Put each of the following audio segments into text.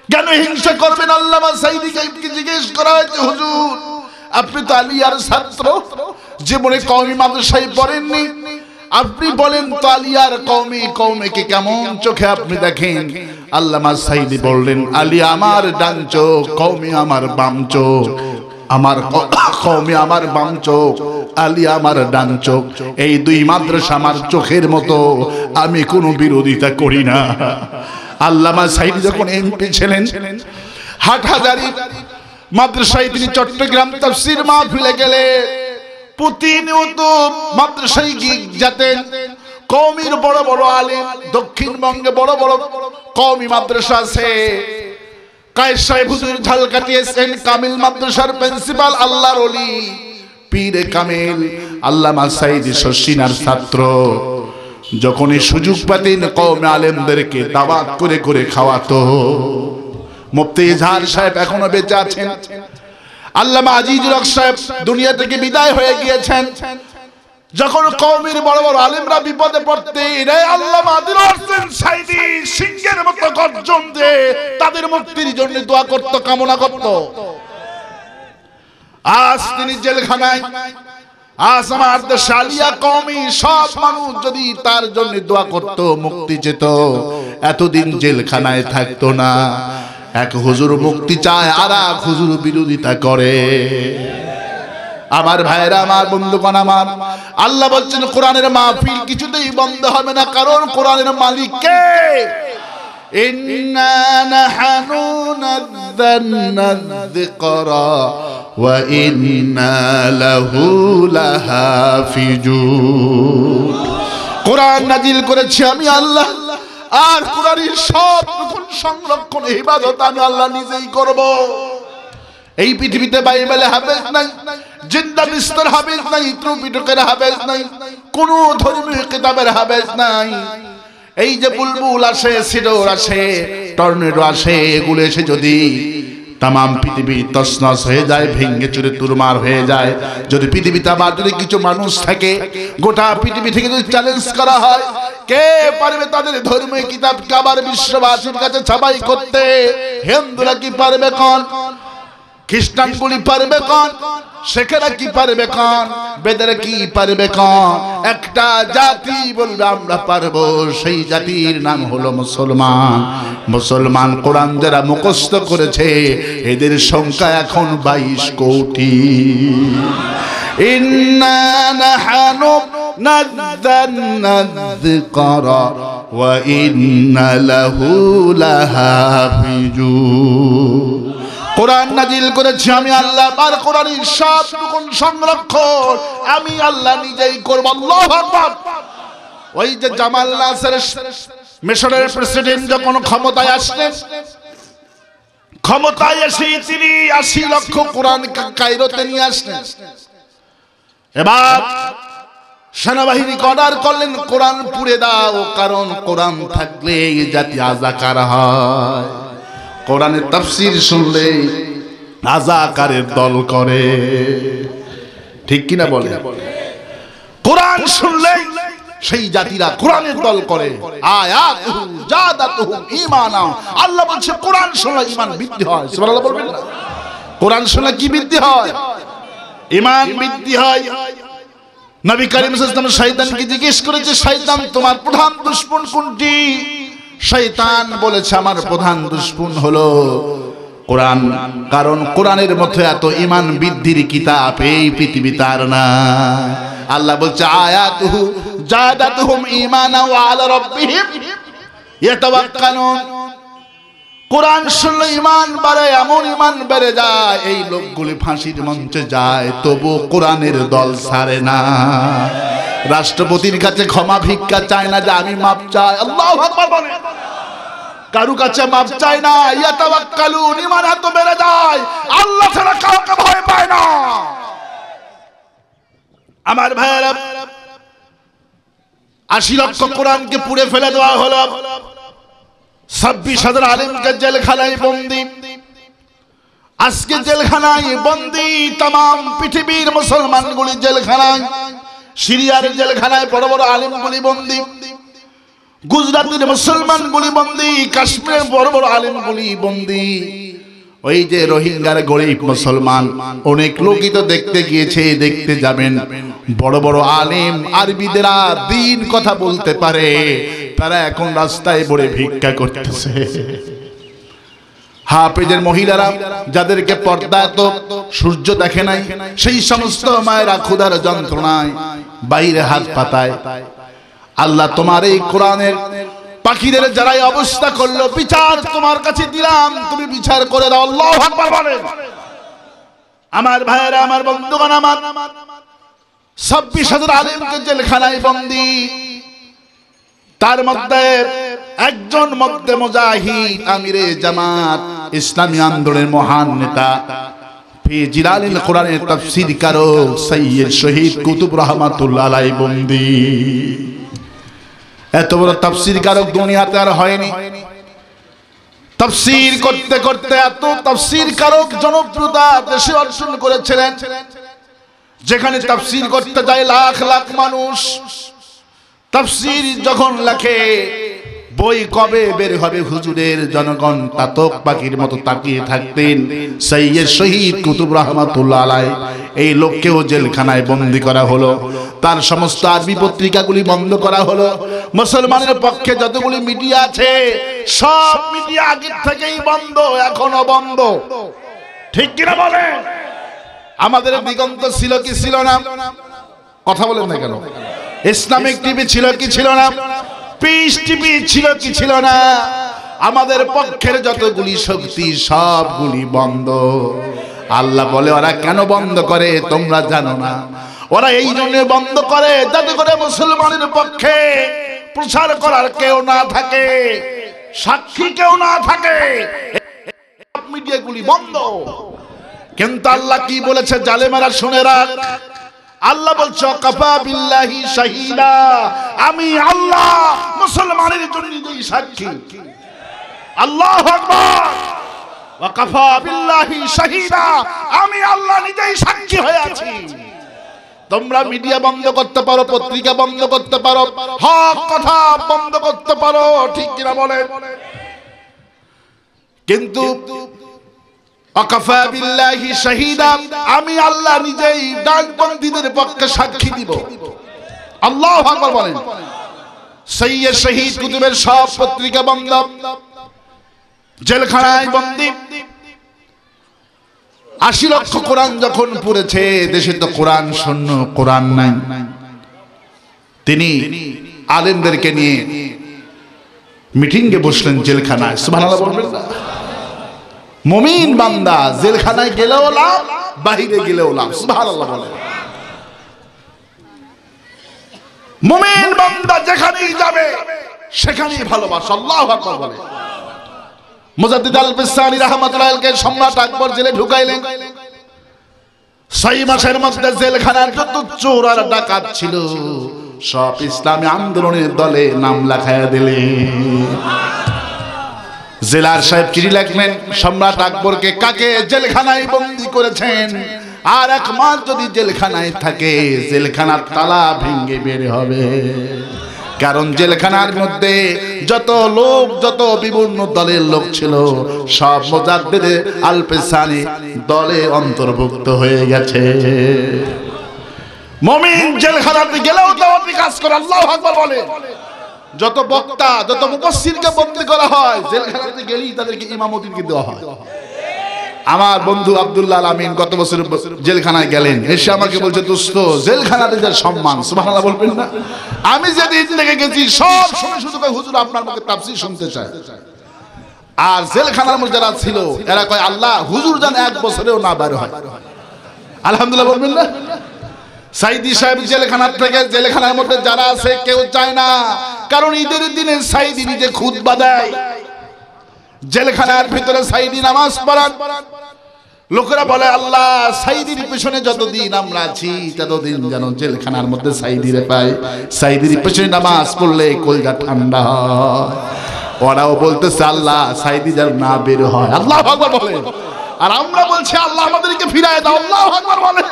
কেন হিংসা করবেন? আল্লামা সাঈদীকে জিজ্ঞেস করা হয়েছে, হুজুর আপনি তো আলিয়ার ছাত্র, জীবনে কওমি মাদ্রাসায় পড়েননি, আপনি বলেন তো আলিয়ার কওমিকে কেমন চোখে আপনি দেখেন? আল্লামা সাঈদী বললেন, আলিয়া আমার ডান চোখ, কওমি আমার বাম চোখ। আমার কওমি আমার বাম চোখ, আলিয়া আমার ডান চোখ। এই দুই মাদ্রাসা আমার চোখের মতো, আমি কোনো বিরোধিতা করি না। আল্লামা সাঈদী যখন এমপি ছিলেন, হাটহাজারী মাদ্রাসায় তিনি চট্টগ্রাম তাফসীর মাহফিলে গেলে প্রতিনিয়ত মাদ্রাসায় যেতেন। কওমির বড় বড় আলেম, দক্ষিণবঙ্গে বড় বড় কওমি মাদ্রাসা আছে। কায়েস সাহেব হুজুর ঝালকাঠি এসেছেন, কামিল মাদ্রাসার প্রিন্সিপাল আল্লাহর ওলি পীরে কামিল আল্লামা সাঈদী শশিনার ছাত্র। যখনই সুযোগ পেতেন কওমি আলেমদেরকে দাওয়াত করে করে খাওয়াতো। মুফতি ইজহার সাহেব এখনো বেঁচে আছেন, আল্লামা আজিজুল হক সাহেব দুনিয়া থেকে বিদায় হয়ে গিয়েছেন। যখন কওমির বড় বড় আলেমরা বিপদে পড়তেন, এই আল্লামা দিলওয়ার হোসেন সাঈদী সিংহের মতো গর্জন দিয়ে তাদের মুক্তির জন্য দোয়া করত, কামনা করত। আজ তিনি জেলখানায়, আজ আমার দেশে আলিয়া কওমি সব মানুষ যদি তার জন্য দোয়া করত, মুক্তি যেত, এতদিন জেলখানায় থাকতো না। এক হুজুর মুক্তি চায়, আর এক হুজুর বিরোধিতা করে। আমার ভাইরা, আমার বন্ধুগণ আমার, আল্লাহ বলছেন কোরআনের মাহফিল কিছুতেই বন্ধ হবে না, কারণ কোরআনের মালিক কে? ইন্না নাহনু নাযালনা যিকরা ওয়া ইন্না লাহু লাহাফিজুন। কোরআন নাজিল করেছি আমি আল্লাহ, আর কোরআনের সব সংরক্ষণ ইবাদত আমি আল্লাহ নিজেই করব। এই পৃথিবীতে বাইবেলে হাফেজ নাই, জিন্দা বিস্তর হাফেজ নাই, ত্রিপিটকের হাফেজ নাই, কোন ধর্মীয় কিতাবের হাফেজ নাই। এই যে বুলবুল আসে, সিডর আসে, টর্নেডো আসে, এগুলো এসে যদি তামাম পৃথিবী তছনছ হয়ে যায়, ভেঙে চুরে তুরমার হয়ে যায়, যদি পৃথিবীতে আবার যদি কিছু মানুষ থাকে, গোটা পৃথিবী থেকে যদি চ্যালেঞ্জ করা হয়, কে পারবে তাদের ধর্মীয় কিতাবকে আবার বিশ্ববাসীর কাছে ছাপাই করতে? হিন্দুরা কি পারবে কোন? খ্রিস্টানগুলি পারবে কোন? শেখেরা কি পারবে কোন? বেদেরা কি পারবে কোন? একটা জাতি বলবে আমরা পারবো, সেই জাতির নাম হলো মুসলমান। মুসলমান কোরআন যারা মুখস্থ করেছে, এদের সংখ্যা এখন 22 কোটি। ইন্না নাহনু নাযালনা যিকরা ওয়া ইন্না লাহু লাহাফিজুন। কোরআন নাজিল করেছি আমি আল্লাহ, আর কোরআনের সব সংরক্ষণ আমি আল্লাহ নিজেই করব। আল্লাহু আকবার। ওই যে জামাল নাসের মিশরের প্রেসিডেন্ট যখন ক্ষমতায় আসলেন, ক্ষমতায় এসে তিনি 80 লক্ষ কোরআন কায়রোতে নিয়ে আসলেন। এবার সেনাবাহিনীকে অর্ডার করলেন কোরআন পুড়ে দাও, কারণ কোরআন থাকলে এই জাতি আযাকার হয়। কোরআনের তাফসীর শুনলে রাজাকারের দল করে, ঠিক কিনা বলে? কোরআন শুনলে সেই জাতিরা কোরআনের দল করে। আয়াতুহু জাদাতুহুম ঈমানা। আল্লাহ বলছে কোরআন শুনলে ঈমান বৃদ্ধি হয়। সুবহানাল্লাহ বলবেন না? কোরআন শুনলে কি বৃদ্ধি হয়? ঈমান বৃদ্ধি হয়। নবী করিম সাল্লাল্লাহু আলাইহি ওয়াসাল্লাম শয়তানকে জিজ্ঞেস করেছে, শয়তান তোমার প্রধান দুশমন কোনটি? শয়তান বলেছে আমার প্রধান দুশমন হলো কোরআন, কারণ কোরআনের মতো এত ঈমান বৃদ্ধির কিতাব এই পৃথিবীতে আর না। আল্লাহ বলছে আয়াতুহু জাদাতুহুম ঈমানা ওয়া আলা রাব্বিহিম ইয়াতাওয়াক্কালুন। কোরআন শুনলে ঈমান বাড়ে, এমন ঈমান বেড়ে যায় এই লোকগুলি ফাঁসির মঞ্চে যায়, তবু কোরআনের দল ছাড়ে না। রাষ্ট্রপতির কাছে ক্ষমা ভিক্ষা চায় না যে আমি মাপ চাই, আল্লাহু আকবার বলে। কারু কাছে মাপ চায় না, ইয়াতাওয়াক্কালুন, ঈমান এত বেড়ে যায় আল্লাহ ছাড়া কাউকে ভয় পায় না। আমার ভাইয়েরা, 80 লক্ষ কোরআনকে পুড়ে ফেলে দেওয়া হলো, 26,000 আলেমকে জেলখানায় বন্দী। আজকে জেলখানায় বন্দী तमाम পৃথিবীর মুসলমানগুলি জেলখানায়। সিরিয়ার জেলখানায় বড় বড় আলেমগুলি বন্দী। গুজরাটের মুসলমানগুলি বন্দী, কাশ্মীরের বড় বড় আলেমগুলি বন্দী। ওই যে রোহিঙ্গার গরিব মুসলমান অনেক লোকই তো দেখতে গিয়েছে, দেখতে যাবেন। বড় বড় আলেম আরবিদেরা দিন কথা বলতে পারে, তারা এখন রাস্তায় পড়ে ভিক্ষা করতেছে। হাফেজের মহিলারা যাদেরকে পর্দা তো সূর্য দেখে নাই, সেই সমস্ত মায়েরা ক্ষুধার যন্ত্রণায় বাইরে হাত পাতায়। আল্লাহ তোমার এই কোরআনের পাখিদের যারাই অবস্থা করলো, বিচার তোমার কাছে দিলাম, তুমি বিচার করে দাও। আল্লাহু আকবার বলেন। আমার ভাইয়েরা, আমার বন্ধুগণ, আমার 26,000 আলেমকে জেলখানায় বন্দী। তার মধ্যে একজন মধ্যে মুজাহিদ, আমিরে জামাত, ইসলামী আন্দোলনের মহান নেতা, ফি জিলালিল কোরআনের তাফসীর কারক সৈয়দ শহীদ কুতুব রহমাতুল্লাহ আলাইহি বন্দী। এত বড় তাফসীর কারক দুনিয়াতে আর হয়নি। তাফসীর করতে করতে এত তাফসীর কারক জনপ্রিয়তা দেশে অর্জন করেছিলেন, যেখানে তাফসীর করতে যায় লাখ লাখ মানুষ। তাফসীর যখন লেখে, বই কবে বের হবে হুজুরের, জনগণ তাতক পাখির মতো তাকিয়ে থাকতেন। সৈয়দ শহীদ কুতুব রহমাতুল্লাহ আলাইহি এই লোককেও জেলখানায় বন্দী করা হলো, তার সমস্ত আরবি পত্রিকাগুলি বন্ধ করা হলো। মুসলমানের পক্ষে যতগুলি মিডিয়া আছে সব মিডিয়া আগের থেকেই বন্ধ, এখনো বন্ধ। ঠিক কিনা বলেন? আমাদের দিগন্ত ছিল কি ছিল না? কথা বলেন না কেন? ইসলামিক টিভি ছিল কি ছিল না? পিস টিভি ছিল কি ছিল না? আমাদের পক্ষের যতগুলি শক্তি সবগুলি বন্ধ। আল্লাহ বলে, ওরা কেন বন্ধ করে তোমরা জানো না? ওরা এই জন্য বন্ধ করে যাতে করে মুসলমানের পক্ষে প্রচার করার কেউ না থাকে, সাক্ষী কেউ না থাকে, মিডিয়াগুলি বন্ধ। কিন্তু আল্লাহ কি বলেছে জালেমেরা শুনে রাখ। আল্লাহ বলছে কাফা বিল্লাহি শাহিদা, আমি আল্লাহ মুসলমানের জন্য নিজেই সাক্ষী। আল্লাহু আকবার। ওয়া কাফা বিল্লাহি শাহিদা, আমি আল্লাহ নিজেই সাক্ষী হয়ে আছি। তোমরা মিডিয়া বন্ধ করতে পারো, পত্রিকা বন্ধ করতে পারো, হক কথা বন্ধ করতে পারো, ঠিক কিনা বলেন? কিন্তু আকাফা বিল্লাহি শাহিদা, আমি আল্লাহ নিজেই ডানপন্থীদের পক্ষে সাক্ষী দিব। আল্লাহু আকবার বলেন। সৈয়দ শহীদ কুতুবের সব পত্রিকা বন্ধ, জেলখানায় বন্দী। 80 লক্ষ কোরআন যখন পড়েছে, দেশে তো কোরআন শূন্য, কোরআন নাই। তিনি আলেমদেরকে নিয়ে মিটিংয়ে বসলেন জেলখানায়। সুবহানাল্লাহ বলবেন না? মুমিন বান্দা জেলখানায় গেলেও লাভ, বাহিরে গেলেও লাভ। সুবহানাল্লাহ বলেন। মুমিন বান্দা যেখানেই যাবে সেখানেই ভালোবাসা। আল্লাহু আকবার বলে। মুজাদ্দিদ আল-বিসানি রাহমাতুল্লাহ আলাইহি সম্রাট আকবর জেলে ঢুকাইলেন। 6 মাসের মধ্যে জেলখানার যত চোর আর ডাকাত ছিল সব ইসলামী আন্দোলনের দলে নাম লেখায়া দিলেন। জেলার সাহেব চিঠি লিখলেন সম্রাট আকবরকে, কাকে জেলখানায় বন্দী করেছেন, আর 1 মাস যদি জেলখানায় থাকে জেলখানার তালা ভেঙে বের হবে। কারণ জেলখানার মধ্যে যত লোক, যত বিভিন্ন দলের লোক ছিল সব মুজাদ্দিদ আল-বিসানি দলে অন্তর্ভুক্ত হয়ে গেছে। মুমিন জেলখানাতে গেলেও দাওয়াতি কাজ করে। আল্লাহু আকবার বলে। যত বক্তা, যত মুফাসসিরকে বন্দী করা হয় জেলখানাতে গেলেই তাদেরকে ইমামতি দেওয়া হয়। আমার বন্ধু আব্দুল্লাহ আল আমিন গত বছর জেলখানায় গেলেন, এসে আমাকে বলছে, দোস্ত জেলখানাতে যে সম্মান, সুবহানাল্লাহ বলবেন না? আমি যেদিন থেকে গেছি সব সময় শুধু কয় হুজুর আপনার মুখে তাফসীর শুনতে চাই। আর জেলখানার মধ্যে যারা ছিল এরা কয় আল্লাহ হুজুর যেন 1 বছরেও না বের হয়। আলহামদুলিল্লাহ বলবেন না? সাইদি সাহেব জেলখানার থেকে, জেলখানার মধ্যে যারা আছে কেউ চায় না, কারণ ঈদের দিনে সাইদি নিজে খুতবা দেয়। জেলখানার ভিতরে সাইদি নামাজ পড়ান। লোকেরা বলে আল্লাহ সাইদির পেছনে যতদিন আমরা আছি ততদিন যেন জেলখানার মধ্যে সাইদিরে পাই। সাইদির পেছনে নামাজ পড়লে কলজা ঠান্ডা হয়। ওরাও বলতেছে আল্লাহ সাইদি যেন না বের হয়। আল্লাহু আকবার বলে। আর আমরা বলছি আল্লাহ আমাদেরকে ফিরায় দাও। আল্লাহু আকবার বলে।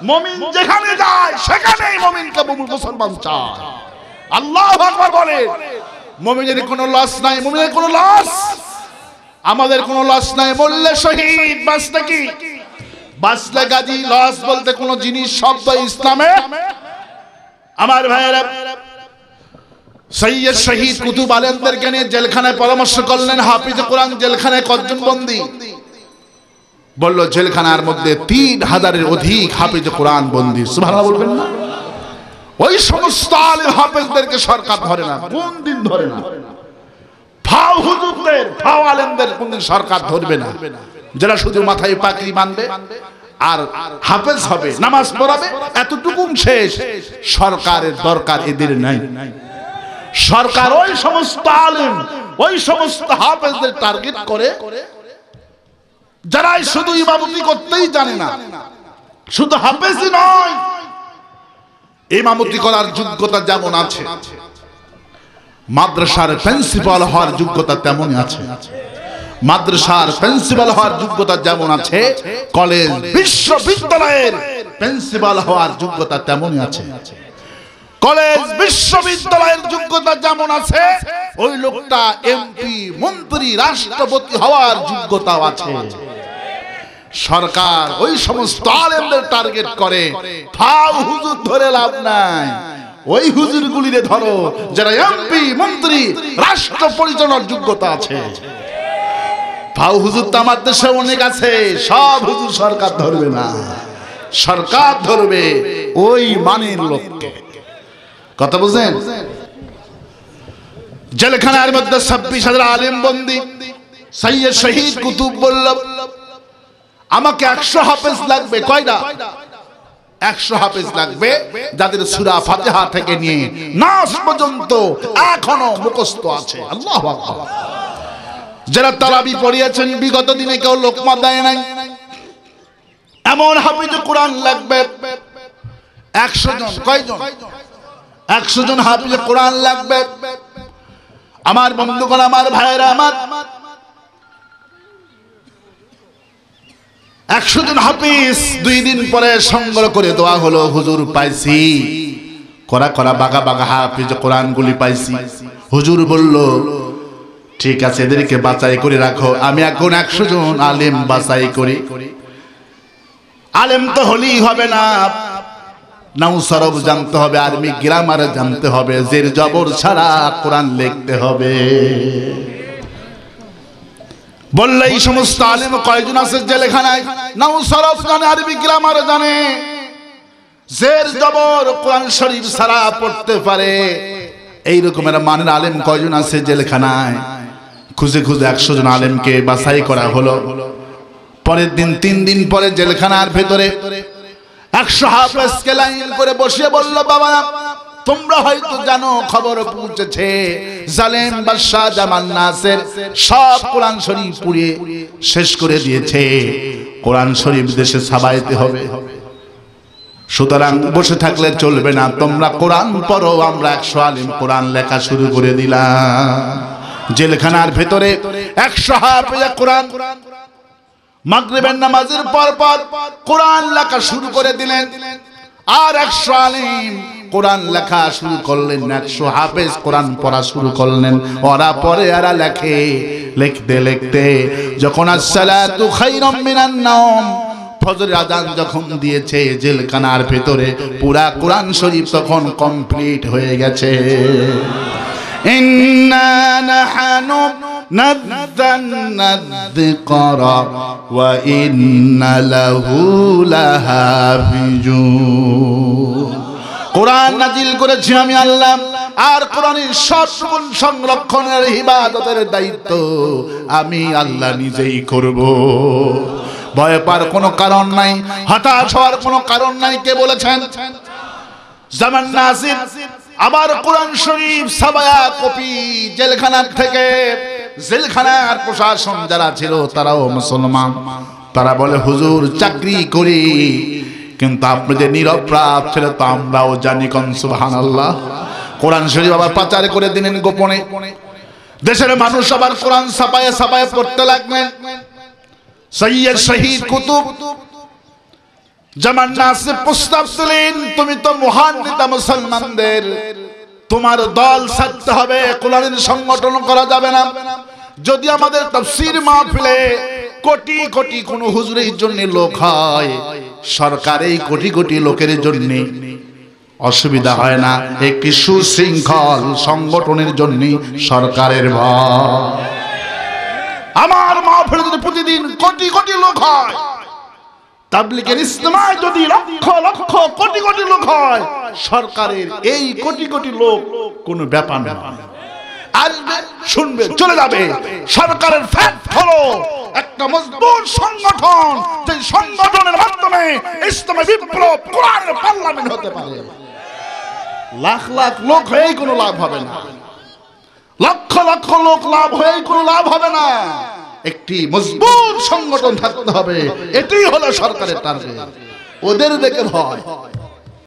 মুমিন যেখানে যায় সেখানেই মুমিনকে মুসলমান চায়। আল্লাহু আকবার বলে। মুমিনের কোনো লস নাই, মুমিনের কোনো লস, আমাদের কোনো লস নাই। মরলে শহীদ, বাঁচলে কি? বাঁচলে গাজী। লস বলতে কোনো জিনিস শব্দ ইসলামে। আমার ভাইয়েরা, সৈয়দ শহীদ কুতুব আলেমদেরকে নিয়ে জেলখানায় পরামর্শ করলেন। হাফিজ কোরআন জেলখানায় কতজন বন্দী? বলল জেলখানার মধ্যে 3000-এর অধিক হাফিজ কোরআন বন্দী। সুবহানাল্লাহ বলবেন না? ওই সমস্ত আলেম হাফেজদেরকে সরকার ধরে না, কোন দিন ধরে না। ফাও হুজুরদের, ফাও আলেমদের কোন দিন সরকার ধরবে না। যারা শুধু মাথায় পাগড়ি বাঁধবে আর হাফেজ হবে, নামাজ পড়াবে, এতটুকু শেষ। সরকারের দরকার এদের নাই। সরকার ওই সমস্ত আলেম, ওই সমস্ত হাফেজদের টার্গেট করে যারা শুধু ইমামতি করতেই জানে না। শুধু হাফেজই নয়, ইমামতি করার যোগ্যতা যেমন আছে, মাদ্রাসার প্রিন্সিপাল হওয়ার যোগ্যতা তেমনই আছে। মাদ্রাসার প্রিন্সিপাল হওয়ার যোগ্যতা যেমন আছে, কলেজ বিশ্ববিদ্যালয়ের প্রিন্সিপাল হওয়ার যোগ্যতা তেমনই আছে। কলেজ বিশ্ববিদ্যালয়ের যোগ্যতা যেমন আছে, ওই লোকটা এমপি, মন্ত্রী, রাষ্ট্রপতি হওয়ার যোগ্যতাও আছে। সরকার ওই সমস্ত আলেমদের টার্গেট করে। ফাও হুজুর ধরে লাভ নাই, ওই হুজুরগুলিরে ধরো যারা এমপি, মন্ত্রী, রাষ্ট্র পরিচালনার যোগ্যতা আছে। ফাও হুজুর তো আমার দেশে অনেক আছে, সব হুজুর সরকার ধরবে না। সরকার ধরবে ওই মানের লোককে। কথা বুঝেন? জেলখানার মধ্যে 26,000 আলেম বন্দী। সৈয়দ শহীদ কুতুব বলল, আমাকে 100 হাফেজ লাগবে। কয়টা? 100 হাফেজ লাগবে, যাদের সূরা ফাতিহা থেকে নিয়ে নাস পর্যন্ত এখনো মুখস্থ আছে। আল্লাহু আকবার। যারা তারাবি পড়িয়েছেন বিগত দিনে, কেউ লোকমা দেয় নাই, এমন হাফেজ কোরআন লাগবে 100 জন। কয়জন? 100 জন হাফেজ কোরআন লাগবে। আমার বন্ধুগণ, আমার ভাইয়েরা, আমার 100 জন হাফেজ 2 দিন পরে সংগ্রহ করে দেওয়া হলো। হুজুর পাইছি, করা করা বাগা বাগা হাফেজ কোরআনগুলি পাইছি। হুজুর বলল, ঠিক আছে, এদেরকে বাছাই করে রাখো, আমি এখন 100 জন আলেম বাছাই করি। আলেম তো হলেই হবে না, নাউ সরব জানতে হবে, আরবি গ্রামার জানতে হবে, জের জবর ছাড়া কোরআন লিখতে হবে। বললে এই সমস্ত আলেম কয়জন আছে জেলখানায়? নাউ সরব জানে, আরবি গ্রামার জানে, জের জবর কোরআন শরীফ ছাড়া পড়তে পারে। এই রকমের মানের আলেম কয়জন আছে জেলখানায়? খুঁজে খুঁজে 100 জন আলেমকে বাছাই করা হলো। পরের দিন, 3 দিন পরে জেলখানার ভেতরে 100 হাফেজকে লাইন করে বসিয়ে বলল, বাবা, তোমরা হয়তো জানো, খবর পৌঁছেছে, জালেম বাদশা জামান নাসের সব কোরআন শরীফ পুড়িয়ে শেষ করে দিয়েছে। কোরআন শরীফ দেশে ছাপাইতে হবে। সুতরাং বসে থাকলে চলবে না, তোমরা কোরআন পড়ো। আমরা 100 আলেম কোরআন লেখা শুরু করে দিলাম। জেলখানার ভেতরে 100 হাফেজ কোরআন মাগরিবের নামাজের পর পর কোরআন লেখা শুরু করে দিলেন। আর 100 আলেম কোরআন লেখা শুরু করলেন। 100 হাফেজ কোরআন পড়া শুরু করলেন। ওরা পরে এরা লেখে। লিখতে লিখতে যখন আসসালাতু খায়রুম মিনান নাওম, ফজরের আযান যখন দিয়েছে, জেলখানার ভেতরে পুরা কোরআন শরীফ তখন কমপ্লিট হয়ে গেছে। ইন্না নাহনু নাযালনা যিকরা ওয়া ইন্না লাহু লাহাফিজুন। কোরআন নাজিল করেছি আমি আল্লাহ, আর কোরআনের সবগুণ সংরক্ষণের ইবাদতের দায়িত্ব আমি আল্লাহ নিজেই করব। ভয় পাওয়ার কোনো কারণ নাই, হতাশ হওয়ার কোনো কারণ নাই। কে বলেছেন? জামান নাসির। আবার কোরআন শরীফ সাবায়া কপি জেলখানার থেকে, জেলখানার প্রশাসন যারা ছিল তারাও মুসলমান। তারা বলে, হুজুর চাকরি করি, কিন্তু আপনি যে নিরপরাধ ছেলে তা আমরাও জানি। কোন সুবহানাল্লাহ। কোরআন শরীফ আবার পাচার করে দিলেন গোপনে। দেশের মানুষ আবার কোরআন ছাপায়ে ছাপায়ে পড়তে লাগলেন। সৈয়দ শহীদ কুতুব জামান নাসির প্রস্তাব দিলেন, তুমি তো মহান নেতা মুসলমানদের, তোমার দল ছাড়তে হবে, কোরআনের সংগঠন করা যাবে না। যদি আমাদের তাফসীর মাহফিলে কোটি কোটি কোন হুজুরের জন্য লোক হয়, সরকার এই কোটি কোটি লোকের জন্য অসুবিধা হয় না, একটি সুশৃঙ্খল সংগঠনের জন্য সরকারের ভয়। আমার মাহফিলে যদি প্রতিদিন কোটি কোটি লোক হয়, তাবলীগের ইজতেমায় যদি লক্ষ লক্ষ কোটি কোটি লোক হয়, সরকারের এই কোটি কোটি লোক কোনো ব্যাপার না, আসবে শুনবে চলে যাবে। সরকারের ফ্যাক্ট হলো একটা মজবুত সংগঠন, যে সংগঠনের মাধ্যমে ইসলামী বিপ্লব কোরআনের পার্লামেন্ট হতে পারে। লাখ লাখ লোক হয়েই কোনো লাভ হবে না, লক্ষ লক্ষ লোক লাভ হয়েই কোনো লাভ হবে না, একটি মজবুত সংগঠন থাকতে হবে। এটাই হলো সরকারের টার্গেট। ওদের দেখে ভয়।